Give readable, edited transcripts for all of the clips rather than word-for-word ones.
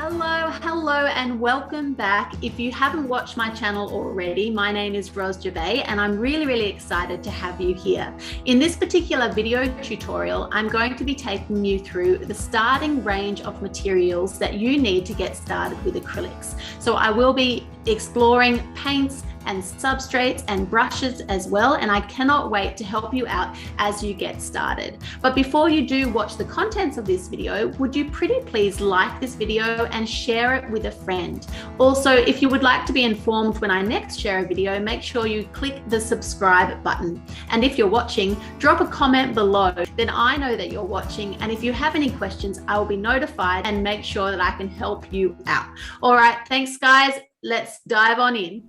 Hello, and welcome back. If you haven't watched my channel already, my name is Rose Gervais, and I'm really excited to have you here. In this particular video tutorial, I'm going to be taking you through the starting range of materials that you need to get started with acrylics. So I will be exploring paints and substrates and brushes as well, and I cannot wait to help you out as you get started. But before you do watch the contents of this video, would you pretty please like this video and share it with a friend? Also, if you would like to be informed when I next share a video, make sure you click the subscribe button. And if you're watching, drop a comment below, then I know that you're watching, and if you have any questions, I will be notified and make sure that I can help you out. All right, thanks guys, let's dive on in.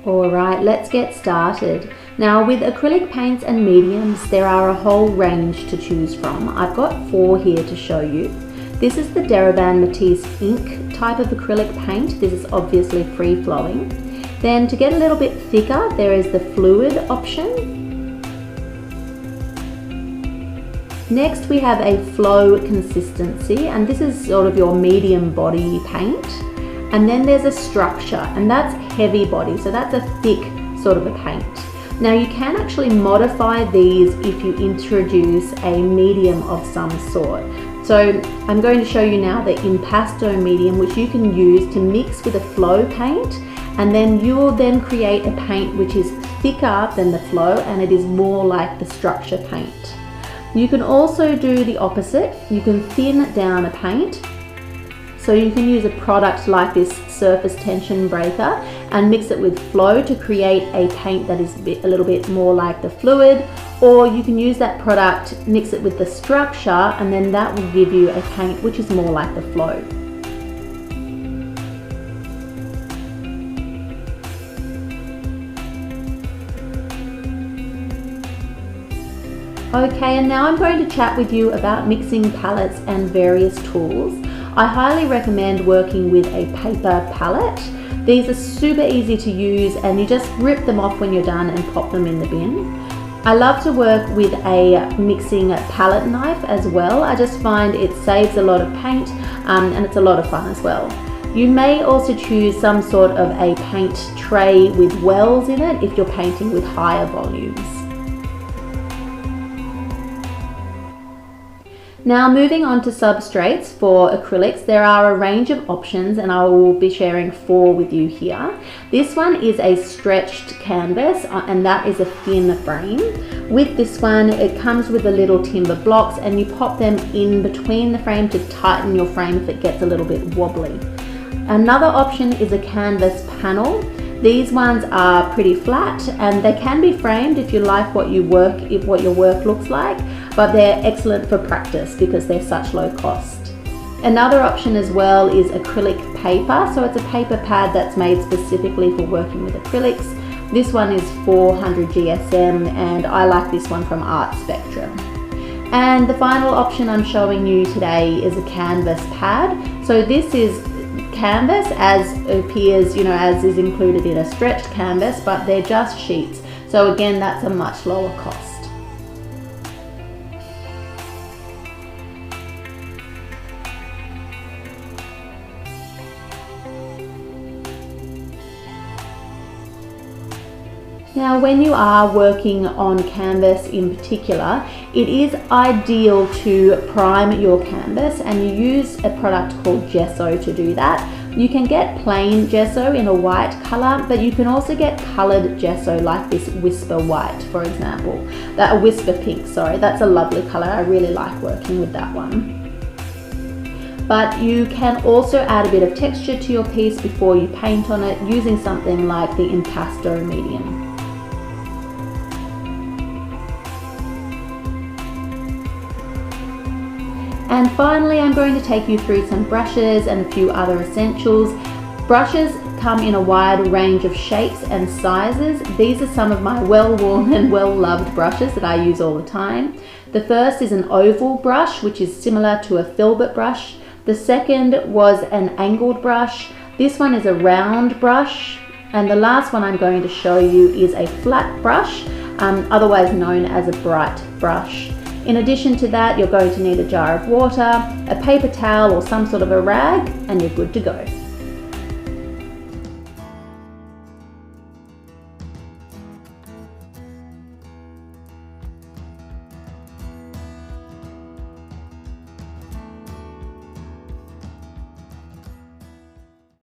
Alright, let's get started. Now with acrylic paints and mediums, there are a whole range to choose from. I've got 4 here to show you. This is the Daraban Matisse ink type of acrylic paint. This is obviously free flowing. Then to get a little bit thicker, there is the fluid option. Next we have a flow consistency, and this is sort of your medium body paint. And then there's a structure, and that's heavy body, so that's a thick sort of a paint. Now you can actually modify these if you introduce a medium of some sort. So I'm going to show you now the impasto medium, which you can use to mix with a flow paint, and then you will then create a paint which is thicker than the flow, and it is more like the structure paint. You can also do the opposite. You can thin down a paint. So you can use a product like this surface tension breaker and mix it with flow to create a paint that is a little bit more like the fluid, or you can use that product, mix it with the structure, and then that will give you a paint which is more like the flow. Okay, and now I'm going to chat with you about mixing palettes and various tools. I highly recommend working with a paper palette. These are super easy to use, and you just rip them off when you're done and pop them in the bin. I love to work with a mixing palette knife as well. I just find it saves a lot of paint and it's a lot of fun as well. You may also choose some sort of a paint tray with wells in it if you're painting with higher volumes. Now moving on to substrates for acrylics, there are a range of options, and I will be sharing 4 with you here. This one is a stretched canvas, and that is a thin frame. With this one, it comes with the little timber blocks, and you pop them in between the frame to tighten your frame if it gets a little bit wobbly. Another option is a canvas panel. These ones are pretty flat, and they can be framed if you like what your work looks like, but they're excellent for practice because they're such low cost. Another option as well is acrylic paper. So it's a paper pad that's made specifically for working with acrylics. This one is 400 GSM, and I like this one from Art Spectrum. And the final option I'm showing you today is a canvas pad. So this is canvas as appears, as is included in a stretched canvas, but they're just sheets. So again, that's a much lower cost. Now when you are working on canvas in particular, it is ideal to prime your canvas, and you use a product called Gesso to do that. You can get plain Gesso in a white color, but you can also get colored Gesso like this Whisper White, for example. Whisper Pink, sorry, that's a lovely color. I really like working with that one. But you can also add a bit of texture to your piece before you paint on it using something like the impasto medium. And finally, I'm going to take you through some brushes and a few other essentials. Brushes come in a wide range of shapes and sizes. These are some of my well-worn and well-loved brushes that I use all the time. The first is an oval brush, which is similar to a filbert brush. The second was an angled brush. This one is a round brush. And the last one I'm going to show you is a flat brush, otherwise known as a bright brush. In addition to that, you're going to need a jar of water, a paper towel or some sort of a rag, and you're good to go.